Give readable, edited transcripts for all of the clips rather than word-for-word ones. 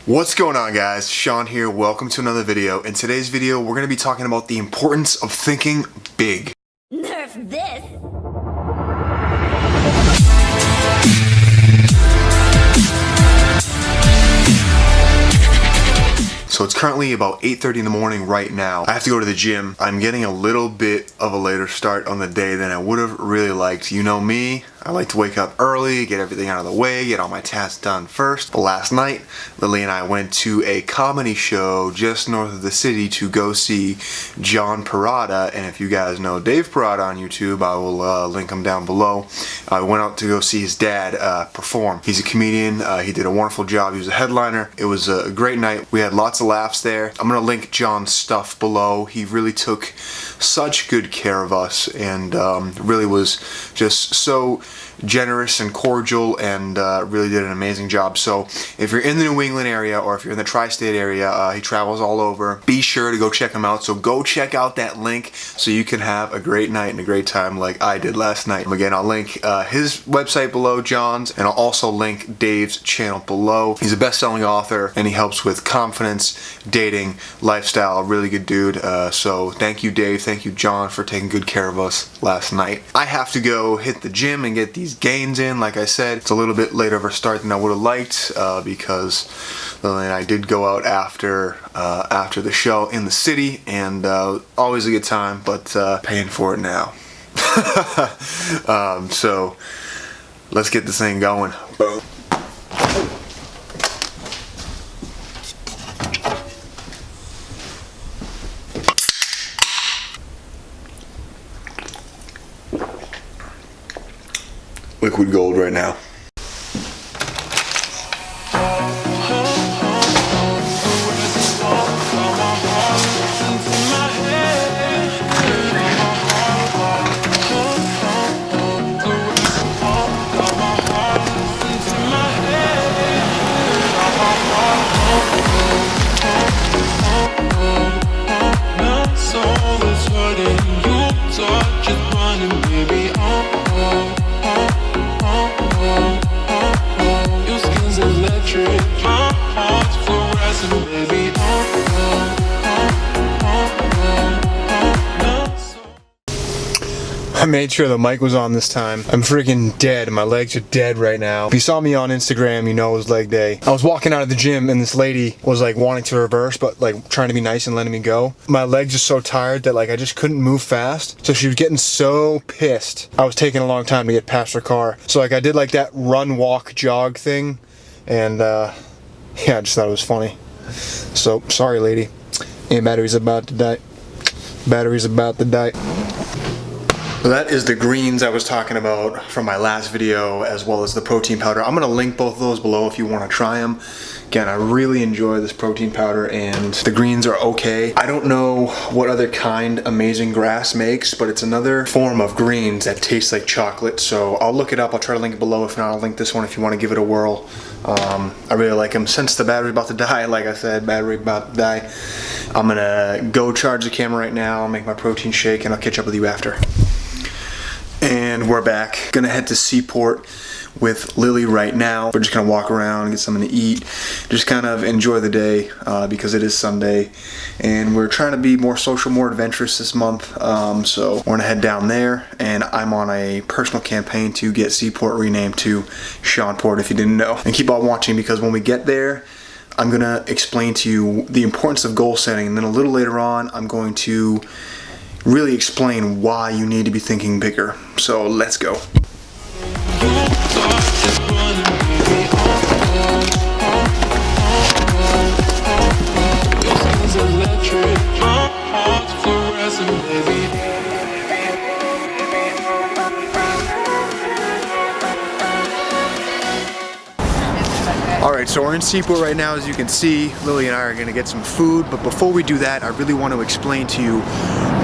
What's going on, guys? Sean here. Welcome to another video. In today's video, we're going to be talking about the importance of thinking big. Nerf this! So it's currently about 8:30 in the morning right now. I have to go to the gym. I'm getting a little bit of a later start on the day than I would have really liked. You know me, I like to wake up early, get everything out of the way, get all my tasks done first. But last night, Lily and I went to a comedy show just north of the city to go see John Parada. And if you guys know Dave Parada on YouTube, I will link him down below. I went out to go see his dad perform. He's a comedian. He did a wonderful job. He was a headliner. It was a great night. We had lots of laughs there. I'm gonna link John's stuff below. He really took such good care of us and really was just so generous and cordial and really did an amazing job. So if you're in the New England area or if you're in the tri-state area, he travels all over. Be sure to go check him out. So go check out that link so you can have a great night and a great time like I did last night. Again, I'll link his website below, John's, and I'll also link Dave's channel below. He's a best-selling author and he helps with confidence, dating, lifestyle. Really good dude. So thank you, Dave. Thank you, John, for taking good care of us last night. I have to go hit the gym and get these gains in. Like I said, it's a little bit later of a start than I would have liked because Lily and I did go out after the show in the city, and always a good time, but paying for it now. So let's get this thing going. Boom. Liquid gold right now. I made sure the mic was on this time. I'm freaking dead. My legs are dead right now. If you saw me on Instagram, you know it was leg day. I was walking out of the gym and this lady was like wanting to reverse, but like trying to be nice and letting me go. My legs are so tired that like I just couldn't move fast. So she was getting so pissed. I was taking a long time to get past her car. So like I did like that run, walk, jog thing. And yeah, I just thought it was funny. So sorry, lady. Your battery's about to die. Battery's about to die. So that is the greens I was talking about from my last video, as well as the protein powder. I'm gonna link both of those below if you wanna try them. Again, I really enjoy this protein powder and the greens are okay. I don't know what other kind Amazing Grass makes, but it's another form of greens that tastes like chocolate. So I'll look it up, I'll try to link it below. If not, I'll link this one if you wanna give it a whirl. I really like them. Since the battery's about to die, like I said, battery about to die, I'm gonna go charge the camera right now, I'll make my protein shake, and I'll catch up with you after. And we're back. Gonna head to Seaport with Lily right now. We're just gonna walk around, get something to eat, just kind of enjoy the day because it is Sunday. And we're trying to be more social, more adventurous this month. So we're gonna head down there, and I'm on a personal campaign to get Seaport renamed to Seanport, if you didn't know. And keep on watching because when we get there, I'm gonna explain to you the importance of goal setting, and then a little later on, I'm going to really explain why you need to be thinking bigger. So let's go. Alright, so we're in Seaport right now, as you can see. Lily and I are going to get some food, but before we do that, I really want to explain to you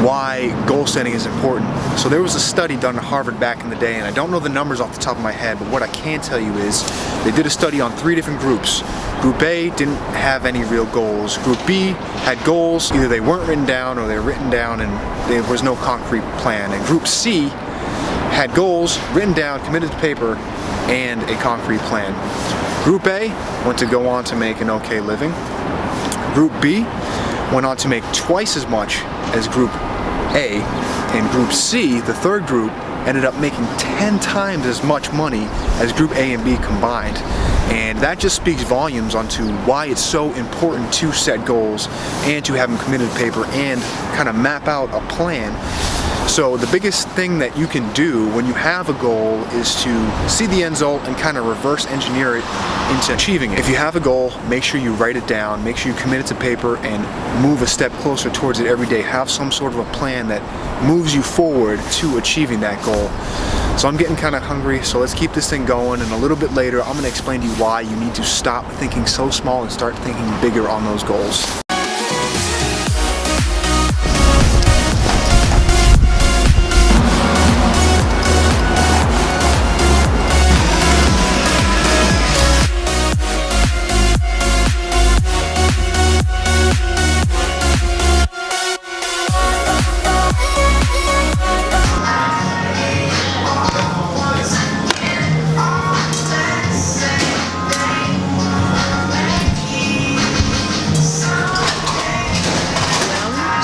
why goal setting is important. So there was a study done at Harvard back in the day, and I don't know the numbers off the top of my head, but what I can tell you is they did a study on 3 different groups. Group A didn't have any real goals. Group B had goals, either they weren't written down or they were written down and there was no concrete plan. And Group C had goals written down, committed to paper, and a concrete plan. Group A went to go on to make an okay living. Group B went on to make twice as much as Group A, and Group C, the third group, ended up making 10 times as much money as Group A and B combined. And that just speaks volumes onto why it's so important to set goals and to have them committed to paper and kind of map out a plan. So the biggest thing that you can do when you have a goal is to see the end result and kind of reverse engineer it into achieving it. If you have a goal, make sure you write it down, make sure you commit it to paper and move a step closer towards it every day. Have some sort of a plan that moves you forward to achieving that goal. So I'm getting kind of hungry, so let's keep this thing going, and a little bit later I'm going to explain to you why you need to stop thinking so small and start thinking bigger on those goals.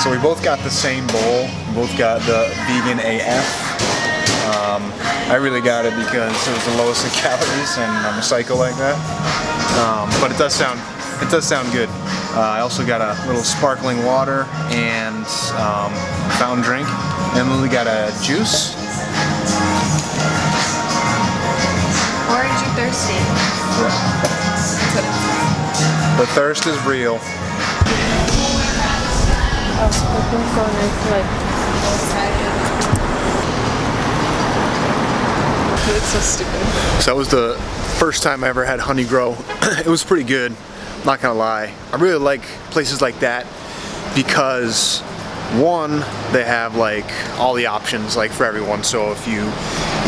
So we both got the same bowl, we both got the vegan AF. I really got it because it was the lowest in calories and I'm a psycho like that. But it does sound good. I also got a little sparkling water and fountain drink. And Lily got a juice. Or are you thirsty? Yeah. The thirst is real. Oh, it's so nice, like outside. It's so stupid. So that was the first time I ever had honey grow. It was pretty good, not gonna lie. I really like places like that because one, they have like all the options like for everyone. So if you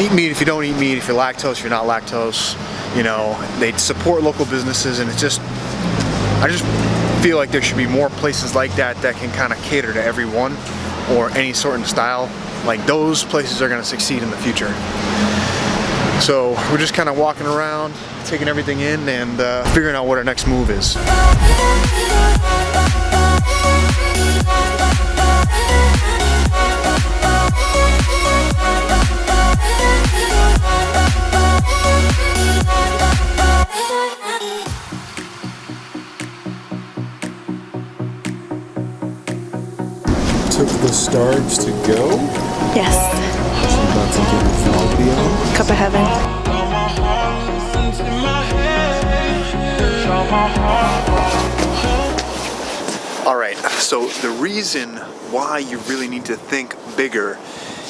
eat meat, if you don't eat meat, if you're lactose, if you're not lactose, you know, they support local businesses, and it's just, I just feel like there should be more places like that that can kind of cater to everyone or any sort of style. Like those places are going to succeed in the future. So we're just kind of walking around, taking everything in and figuring out what our next move is. Took the starch to go. Yes. She's about to get the vlog. Cup of heaven. Alright, so the reason why you really need to think bigger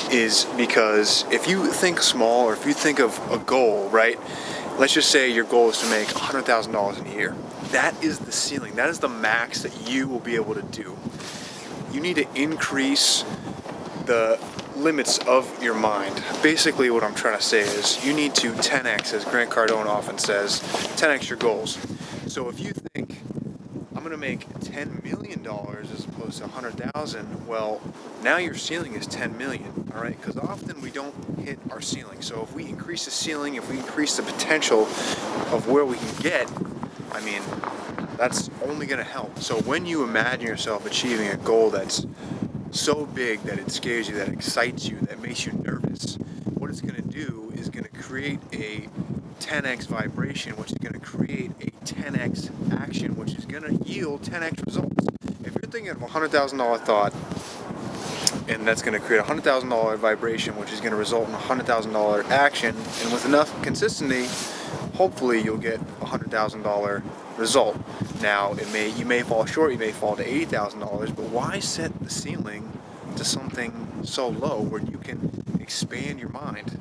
is because if you think small, or if you think of a goal, right? Let's just say your goal is to make $100,000 in a year. That is the ceiling. That is the max that you will be able to do. You need to increase the limits of your mind. Basically what I'm trying to say is you need to 10x, as Grant Cardone often says, 10x your goals. So if you think, I'm gonna make $10 million as opposed to 100,000, well, now your ceiling is 10 million, all right? Because often we don't hit our ceiling. So if we increase the ceiling, if we increase the potential of where we can get, I mean, that's only gonna help. So when you imagine yourself achieving a goal that's so big that it scares you, that excites you, that makes you nervous, what it's gonna do is gonna create a 10x vibration, which is gonna create a 10x action, which is gonna yield 10x results. If you're thinking of a $100,000 thought, and that's gonna create a $100,000 vibration, which is gonna result in a $100,000 action, and with enough consistency, hopefully you'll get a $100,000 result. Now, you may fall short, you may fall to $80,000, but why set the ceiling to something so low where you can expand your mind?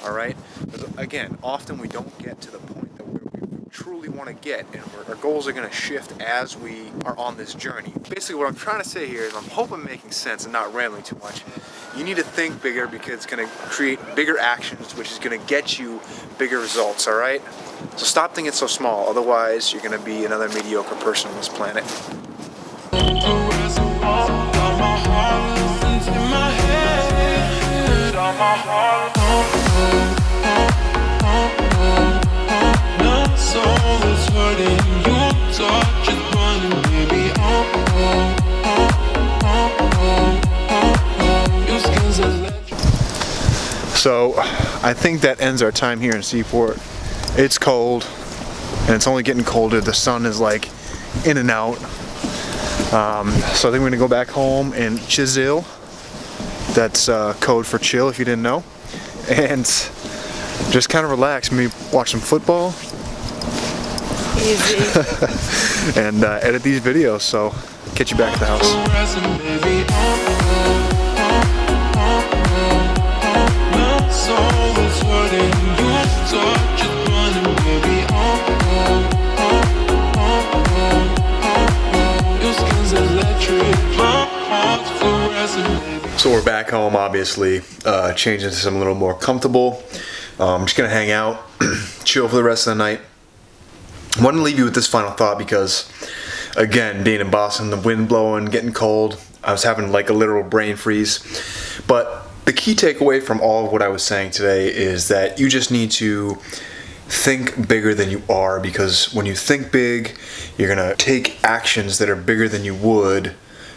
All right? Because again, often we don't get to the point that where we truly want to get, and our goals are going to shift as we are on this journey. Basically, what I'm trying to say here is, I'm hoping I'm making sense and not rambling too much. You need to think bigger because it's going to create bigger actions, which is going to get you bigger results, all right? So stop thinking so small, otherwise you're going to be another mediocre person on this planet. My head, I think that ends our time here in Seaport. It's cold, and it's only getting colder. The sun is like in and out. So I think we're gonna go back home and chill. That's code for chill if you didn't know. And just kind of relax, maybe watch some football. Easy. And edit these videos, so catch you back at the house. So we're back home, obviously, changing to something a little more comfortable. I'm just gonna hang out, chill for the rest of the night. I want to leave you with this final thought because, again, being in Boston, the wind blowing, getting cold, I was having like a literal brain freeze. But the key takeaway from all of what I was saying today is that you just need to think bigger than you are, because when you think big, you're gonna take actions that are bigger than you would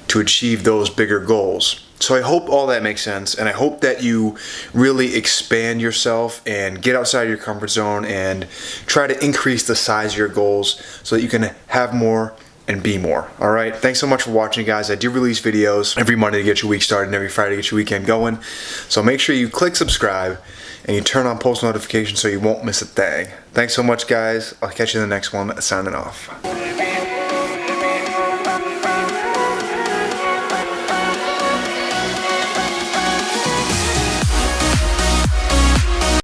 to achieve those bigger goals. So I hope all that makes sense, and I hope that you really expand yourself and get outside your comfort zone and try to increase the size of your goals so that you can have more and be more. All right, thanks so much for watching, guys. I do release videos every Monday to get your week started and every Friday to get your weekend going. So make sure you click subscribe and you turn on post notifications so you won't miss a thing. Thanks so much, guys. I'll catch you in the next one. Signing off.